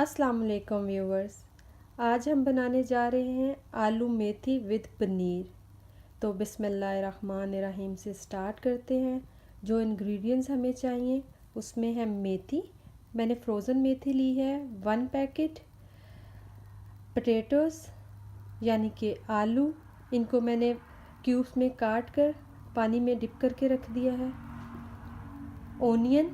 अस्सलाम वालेकुम व्यूवर्स। आज हम बनाने जा रहे हैं आलू मेथी विद पनीर। तो बिस्मिल्लाहिर्रहमानिर्रहीम से स्टार्ट करते हैं। जो इंग्रेडिएंट्स हमें चाहिए उसमें है मेथी। मैंने फ्रोज़न मेथी ली है 1 पैकेट। पोटैटोस यानी कि आलू, इनको मैंने क्यूब्स में काट कर पानी में डिप करके रख दिया है। ओनियन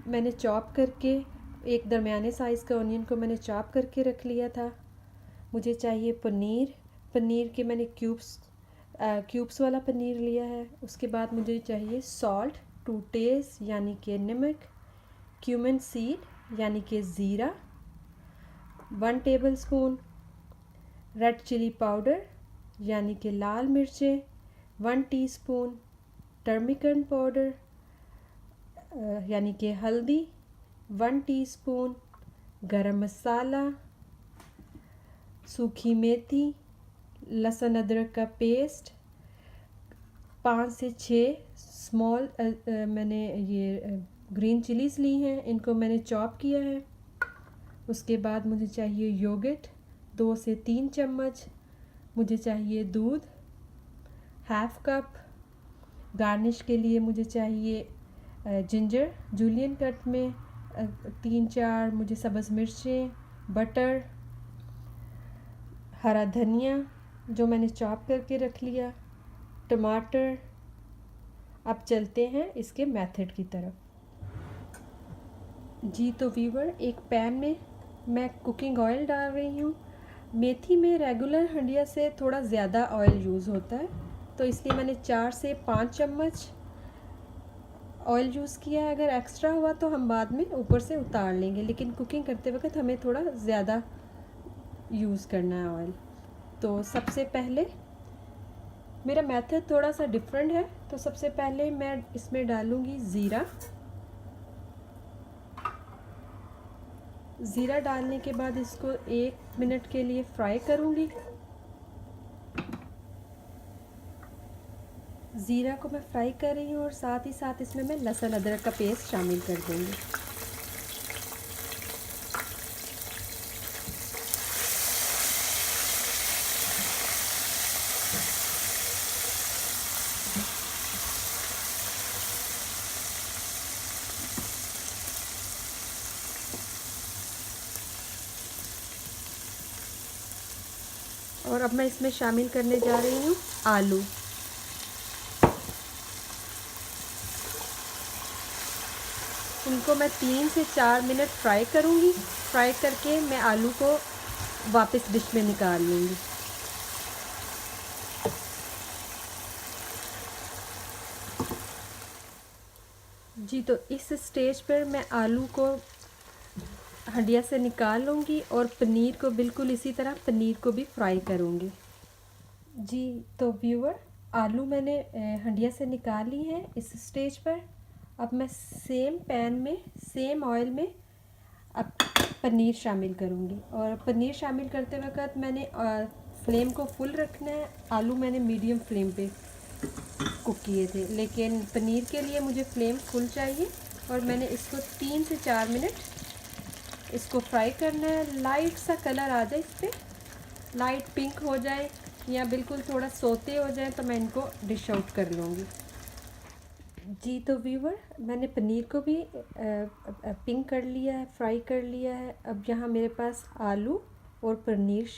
मैंने चॉप करके, एक दरमियाने साइज़ का ओनियन को मैंने चॉप करके रख लिया था। मुझे चाहिए पनीर। पनीर के मैंने क्यूब्स वाला पनीर लिया है। उसके बाद मुझे चाहिए सॉल्ट टू टेस्ट यानी कि नमक, क्यूमिन सीड यानी कि ज़ीरा, 1 टेबलस्पून रेड चिली पाउडर यानी कि लाल मिर्चें, 1 टीस्पून टर्मिकन पाउडर यानी कि हल्दी, 1 टीस्पून गरम मसाला, सूखी मेथी, लहसुन अदरक का पेस्ट, 5 से 6 स्मॉल मैंने ये ग्रीन चिलीज़ ली हैं, इनको मैंने चॉप किया है। उसके बाद मुझे चाहिए योगर्ट 2 से 3 चम्मच। मुझे चाहिए दूध हाफ कप। गार्निश के लिए मुझे चाहिए जिंजर जूलियन कट में 3-4 मुझे सब्ज़ मिर्चें, बटर, हरा धनिया जो मैंने चॉप करके रख लिया, टमाटर। अब चलते हैं इसके मेथड की तरफ। जी तो व्यूवर, एक पैन में मैं कुकिंग ऑयल डाल रही हूँ। मेथी में रेगुलर हंडिया से थोड़ा ज़्यादा ऑयल यूज़ होता है, तो इसलिए मैंने 4 से 5 चम्मच ऑयल यूज़ किया है। अगर एक्स्ट्रा हुआ तो हम बाद में ऊपर से उतार लेंगे, लेकिन कुकिंग करते वक्त हमें थोड़ा ज़्यादा यूज़ करना है ऑयल। तो सबसे पहले मेरा मेथड थोड़ा सा डिफरेंट है, तो सबसे पहले मैं इसमें डालूँगी ज़ीरा। ज़ीरा डालने के बाद इसको 1 मिनट के लिए फ्राई करूँगी। ज़ीरा को मैं फ्राई कर रही हूँ और साथ ही साथ इसमें मैं लहसुन अदरक का पेस्ट शामिल कर दूँगी। और अब मैं इसमें शामिल करने जा रही हूँ आलू। इनको मैं 3 से 4 मिनट फ्राई करूँगी। फ्राई करके मैं आलू को वापस डिश में निकाल लूँगी। जी तो इस स्टेज पर मैं आलू को हंडिया से निकाल लूँगी और पनीर को बिल्कुल इसी तरह पनीर को भी फ्राई करूँगी। जी तो व्यूअर, आलू मैंने हंडिया से निकाल ली है इस स्टेज पर। अब मैं सेम पैन में सेम ऑयल में अब पनीर शामिल करूँगी। और पनीर शामिल करते वक्त मैंने फ्लेम को फुल रखना है। आलू मैंने मीडियम फ्लेम पे कुक किए थे, लेकिन पनीर के लिए मुझे फ्लेम फुल चाहिए। और मैंने इसको 3 से 4 मिनट इसको फ्राई करना है। लाइट सा कलर आ जाए, इस पर लाइट पिंक हो जाए या बिल्कुल थोड़ा सोते हो जाए तो मैं इनको डिश आउट कर लूँगी। जी तो व्यूवर, मैंने पनीर को भी पिंक कर लिया है, फ्राई कर लिया है। अब यहाँ मेरे पास आलू और पनीर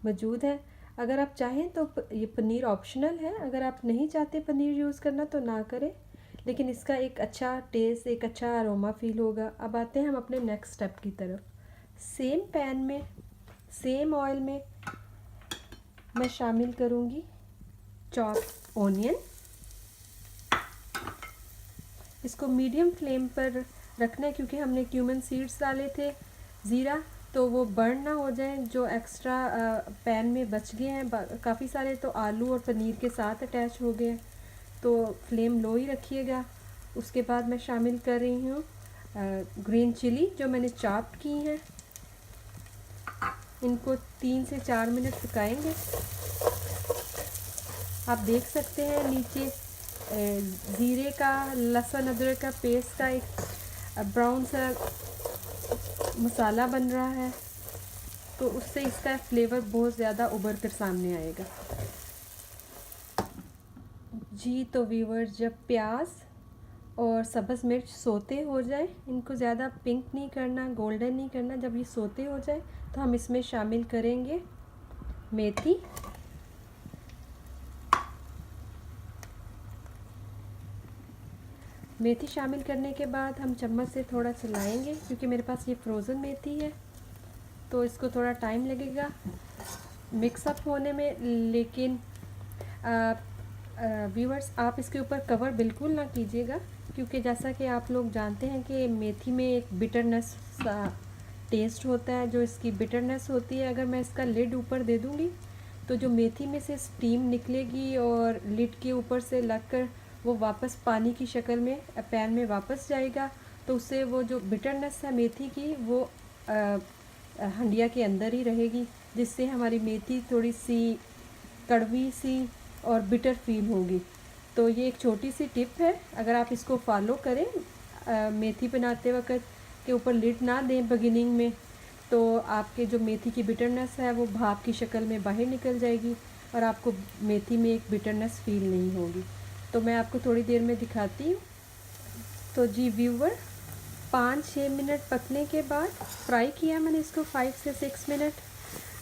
मौजूद है। अगर आप चाहें तो ये पनीर ऑप्शनल है, अगर आप नहीं चाहते पनीर यूज़ करना तो ना करें, लेकिन इसका एक अच्छा टेस्ट, एक अच्छा अरोमा फील होगा। अब आते हैं हम अपने नेक्स्ट स्टेप की तरफ। सेम पैन में सेम ऑयल में मैं शामिल करूँगी चॉप ओनियन। इसको मीडियम फ्लेम पर रखना है क्योंकि हमने क्यूमिन सीड्स डाले थे, ज़ीरा, तो वो बर्न ना हो जाए। जो एक्स्ट्रा पैन में बच गए हैं काफ़ी सारे, तो आलू और पनीर के साथ अटैच हो गए, तो फ्लेम लो ही रखिएगा। उसके बाद मैं शामिल कर रही हूँ ग्रीन चिली जो मैंने चॉप की हैं। इनको 3 से 4 मिनट पकाएंगे। आप देख सकते हैं नीचे ज़ीरे का, लहसुन अदरक का पेस्ट का एक ब्राउन सा मसाला बन रहा है। तो उससे इसका फ्लेवर बहुत ज़्यादा उभर कर सामने आएगा। जी तो व्यूअर्स, जब प्याज और सब्ज़ मिर्च सोते हो जाए, इनको ज़्यादा पिंक नहीं करना, गोल्डन नहीं करना, जब ये सोते हो जाए तो हम इसमें शामिल करेंगे मेथी। मेथी शामिल करने के बाद हम चम्मच से थोड़ा चलाएंगे, क्योंकि मेरे पास ये फ्रोज़न मेथी है तो इसको थोड़ा टाइम लगेगा मिक्सअप होने में। लेकिन व्यूअर्स, आप इसके ऊपर कवर बिल्कुल ना कीजिएगा, क्योंकि जैसा कि आप लोग जानते हैं कि मेथी में एक बिटरनेस सा टेस्ट होता है। जो इसकी बिटरनेस होती है, अगर मैं इसका लिड ऊपर दे दूँगी तो जो मेथी में से स्टीम निकलेगी और लिड के ऊपर से लगकर वो वापस पानी की शक्ल में पैन में वापस जाएगा, तो उससे वो जो बिटरनेस है मेथी की, वो हंडिया के अंदर ही रहेगी, जिससे हमारी मेथी थोड़ी सी कड़वी सी और बिटर फील होगी। तो ये एक छोटी सी टिप है, अगर आप इसको फॉलो करें, मेथी बनाते वक्त के ऊपर लिड ना दें बिगिनिंग में, तो आपके जो मेथी की बिटरनेस है वो भाप की शक्ल में बाहर निकल जाएगी और आपको मेथी में एक बिटरनेस फील नहीं होगी। तो मैं आपको थोड़ी देर में दिखाती हूँ। तो जी व्यूवर, 5-6 मिनट पकने के बाद फ्राई किया मैंने इसको 5 से 6 मिनट।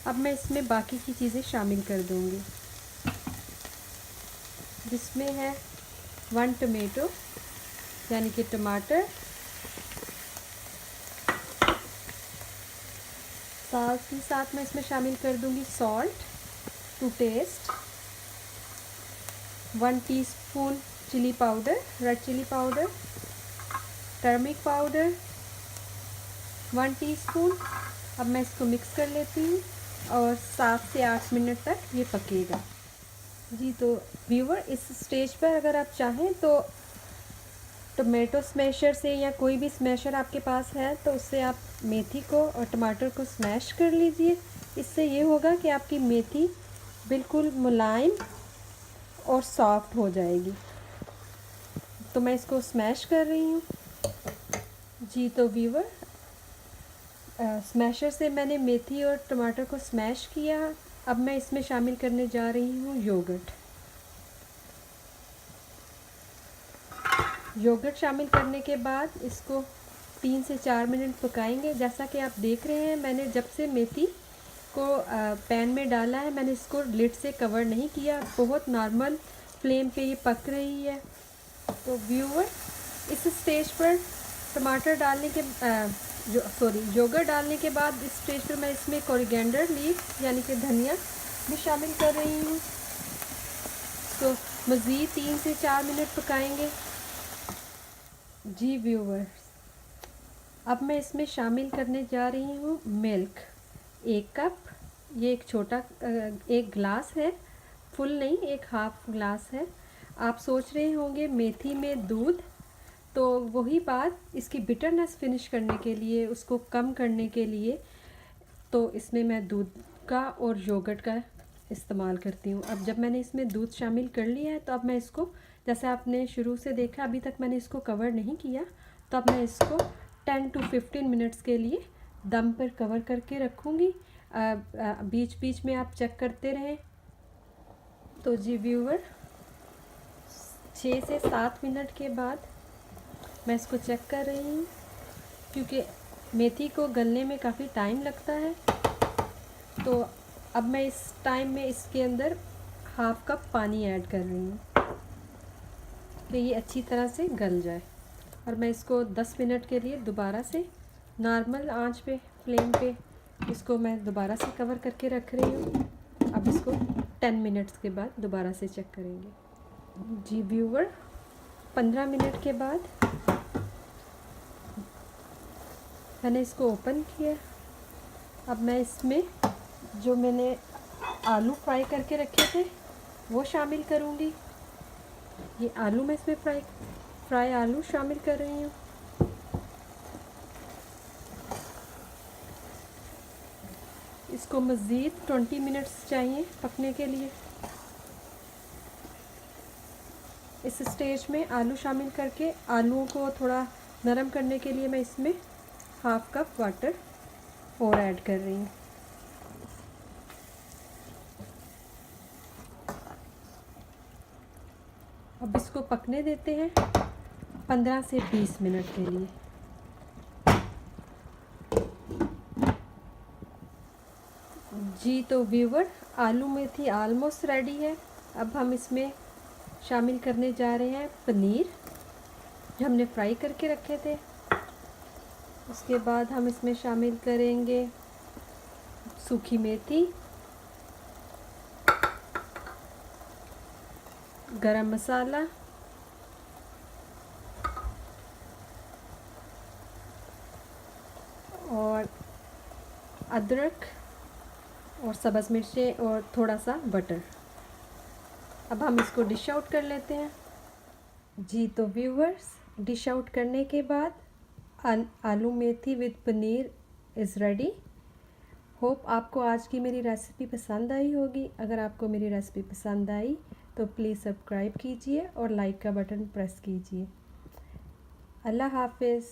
अब मैं इसमें बाकी की चीज़ें शामिल कर दूँगी, जिसमें है 1 टमेटो यानी कि टमाटर, साथ ही साथ मैं इसमें शामिल कर दूँगी salt to taste, 1 teaspoon chilli powder, red chilli powder, turmeric powder 1 teaspoon. अब मैं इसको मिक्स कर लेती हूँ और 7 से 8 मिनट तक ये पकेगा। जी तो व्यूवर, इस स्टेज पर अगर आप चाहें तो टोमेटो स्मैशर से या कोई भी स्मैशर आपके पास है तो उससे आप मेथी को और टमाटर को स्मैश कर लीजिए। इससे ये होगा कि आपकी मेथी बिल्कुल मुलायम और सॉफ्ट हो जाएगी। तो मैं इसको स्मैश कर रही हूँ। जी तो व्यूवर, स्मैशर से मैंने मेथी और टमाटर को स्मैश किया। अब मैं इसमें शामिल करने जा रही हूँ योगर्ट। योगर्ट शामिल करने के बाद इसको 3 से 4 मिनट पकाएंगे। जैसा कि आप देख रहे हैं, मैंने जब से मेथी को पैन में डाला है, मैंने इसको लिड से कवर नहीं किया, बहुत नॉर्मल फ्लेम पे ये पक रही है। तो व्यूअर, इस स्टेज पर टमाटर डालने के योगर्ट डालने के बाद इस स्टेज पर मैं इसमें कोरिएंडर लीफ यानी कि धनिया भी शामिल कर रही हूँ। तो मज़ीद 3 से 4 मिनट पकाएंगे। जी व्यूअर्स, अब मैं इसमें शामिल करने जा रही हूँ मिल्क, 1 कप। ये एक छोटा 1 गिलास है, फुल नहीं, 1 हाफ गिलास है। आप सोच रहे होंगे मेथी में दूध, तो वही बात, इसकी बिटरनेस फिनिश करने के लिए, उसको कम करने के लिए, तो इसमें मैं दूध का और योगर्ट का इस्तेमाल करती हूँ। अब जब मैंने इसमें दूध शामिल कर लिया है, तो अब मैं इसको, जैसे आपने शुरू से देखा, अभी तक मैंने इसको कवर नहीं किया, तो अब मैं इसको 10 to 15 मिनट्स के लिए दम पर कवर करके रखूँगी। बीच बीच में आप चेक करते रहें। तो जी व्यूअर, 6 से 7 मिनट के बाद मैं इसको चेक कर रही हूँ, क्योंकि मेथी को गलने में काफ़ी टाइम लगता है। तो अब मैं इस टाइम में इसके अंदर हाफ कप पानी ऐड कर रही हूँ कि ये अच्छी तरह से गल जाए। और मैं इसको 10 मिनट के लिए दोबारा से नॉर्मल आंच पे, फ्लेम पे, इसको मैं दोबारा से कवर करके रख रही हूँ। अब इसको 10 मिनट्स के बाद दोबारा से चेक करेंगे। जी व्यूअर, 15 मिनट के बाद मैंने इसको ओपन किया। अब मैं इसमें जो मैंने आलू फ्राई करके रखे थे वो शामिल करूँगी। ये आलू मैं इसमें फ्राई आलू शामिल कर रही हूँ। इसको मज़ीद 20 मिनट्स चाहिए पकने के लिए। इस स्टेज में आलू शामिल करके आलूओं को थोड़ा नरम करने के लिए मैं इसमें हाफ कप वाटर और ऐड कर रही हूँ। अब इसको पकने देते हैं 15 से 20 मिनट के लिए। जी तो व्यूवर, आलू मेथी ऑलमोस्ट रेडी है। अब हम इसमें शामिल करने जा रहे हैं पनीर जो हमने फ्राई करके रखे थे। उसके बाद हम इसमें शामिल करेंगे सूखी मेथी, गरम मसाला, और अदरक और सब्ज़ मिर्चें और थोड़ा सा बटर। अब हम इसको डिश आउट कर लेते हैं। जी तो व्यूवर्स, डिश आउट करने के बाद aloo methi with paneer is ready. Hope आपको आज की मेरी रेसिपी पसंद आई होगी। अगर आपको मेरी रेसिपी पसंद आई तो प्लीज़ सब्सक्राइब कीजिए और लाइक का बटन प्रेस कीजिए। अल्लाह हाफिज़।